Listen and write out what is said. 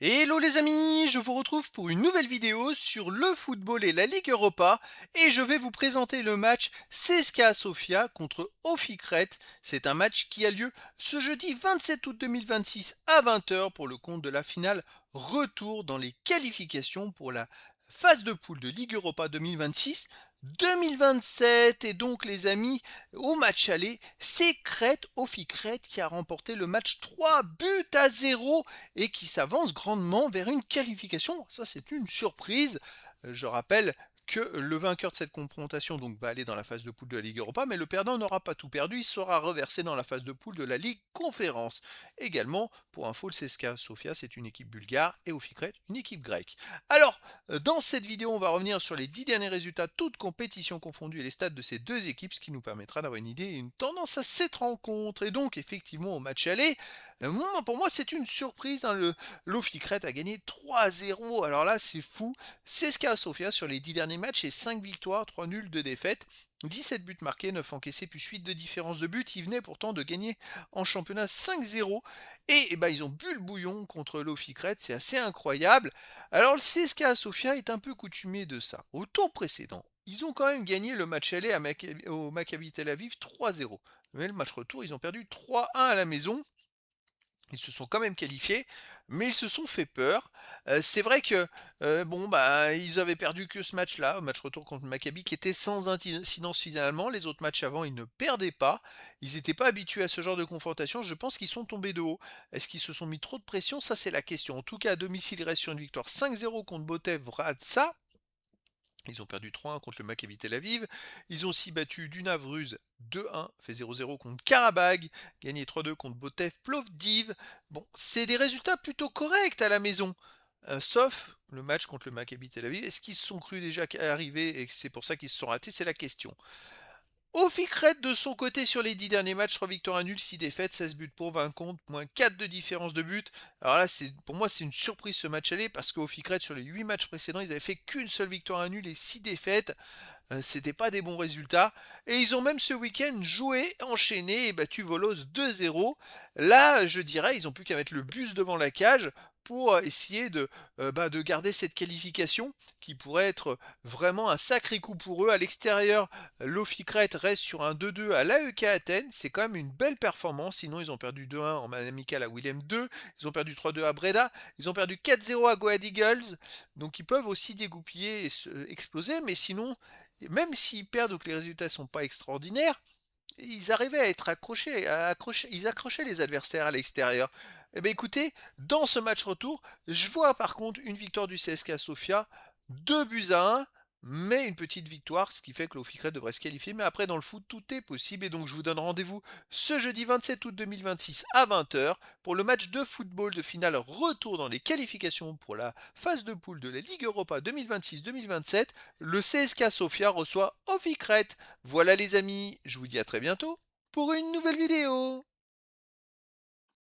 Hello les amis, je vous retrouve pour une nouvelle vidéo sur le football et la Ligue Europa et je vais vous présenter le match CSKA Sofia contre Ofikret. C'est un match qui a lieu ce jeudi 27 août 2026 à 20h pour le compte de la finale retour dans les qualifications pour la phase de poule de Ligue Europa 2026-2027. Et donc les amis, au match aller, c'est Crète Ofikret qui a remporté le match 3 buts à 0 et qui s'avance grandement vers une qualification. Ça, c'est une surprise. Je rappelle que le vainqueur de cette confrontation donc, va aller dans la phase de poule de la Ligue Europa, mais le perdant n'aura pas tout perdu, il sera reversé dans la phase de poule de la Ligue Conférence. Également, pour info, le CSKA Sofia, c'est une équipe bulgare et Ofikret, une équipe grecque. Alors, dans cette vidéo, on va revenir sur les 10 derniers résultats, toutes compétitions confondues et les stats de ces deux équipes, ce qui nous permettra d'avoir une idée et une tendance à cette rencontre. Et donc, effectivement, au match aller, pour moi, c'est une surprise. L'Ofikret a gagné 3-0. Alors là, c'est fou. CSKA Sofia sur les 10 derniers matchs, c'est 5 victoires, 3 nuls, 2 défaites. 17 buts marqués, 9 encaissés, plus 8 de différence de but. Ils venaient pourtant de gagner en championnat 5-0. Et, ils ont bu le bouillon contre l'Ofikret. C'est assez incroyable. Alors le CSKA Sofia est un peu coutumier de ça. Au tour précédent, ils ont quand même gagné le match aller au Maccabi Tel Aviv 3-0. Mais le match retour, ils ont perdu 3-1 à la maison. Ils se sont quand même qualifiés, mais ils se sont fait peur. C'est vrai que ils avaient perdu que ce match-là, match retour contre le Maccabi, qui était sans incidence finalement. Les autres matchs avant, ils ne perdaient pas. Ils n'étaient pas habitués à ce genre de confrontation. Je pense qu'ils sont tombés de haut. Est-ce qu'ils se sont mis trop de pression? Ça, c'est la question. En tout cas, à domicile, ils restent sur une victoire 5-0 contre Botev Vratsa. Ils ont perdu 3-1 contre le Maccabi Tel Aviv. Ils ont aussi battu Dunavruz 2-1, fait 0-0 contre Karabag, gagné 3-2 contre Botev Plovdiv. Bon, c'est des résultats plutôt corrects à la maison. Sauf le match contre le Maccabi Tel Aviv. Est-ce qu'ils se sont crus déjà arriver et que c'est pour ça qu'ils se sont ratés? C'est la question. Ofikret de son côté sur les 10 derniers matchs, 3 victoires, 1 nul, 6 défaites, 16 buts pour 20 contre, moins 4 de différence de but. Alors là, pour moi, c'est une surprise ce match aller parce qu'Ofikret sur les 8 matchs précédents, ils avaient fait qu'une seule victoire, 1 nul et 6 défaites. C'était pas des bons résultats. Et ils ont même ce week-end joué, enchaîné et battu Volos 2-0. Là, je dirais, ils ont plus qu'à mettre le bus devant la cage pour essayer de garder cette qualification qui pourrait être vraiment un sacré coup pour eux. À l'extérieur, l'Ofikret reste sur un 2-2 à l'AEK Athènes. C'est quand même une belle performance. Sinon, ils ont perdu 2-1 en amical à Willem II. Ils ont perdu 3-2 à Breda. Ils ont perdu 4-0 à Go Ahead Eagles. Donc, ils peuvent aussi dégoupiller et exploser. Mais sinon, même s'ils perdent ou que les résultats ne sont pas extraordinaires, ils arrivaient à être accrochés, ils accrochaient les adversaires à l'extérieur. Eh bien écoutez, dans ce match retour, je vois par contre une victoire du CSKA Sofia, 2 buts à 1, mais une petite victoire, ce qui fait que l'Ofikret devrait se qualifier. Mais après, dans le foot, tout est possible. Et donc, je vous donne rendez-vous ce jeudi 27 août 2026 à 20h pour le match de football de finale retour dans les qualifications pour la phase de poule de la Ligue Europa 2026-2027. Le CSKA Sofia reçoit Ofikret. Voilà les amis, je vous dis à très bientôt pour une nouvelle vidéo.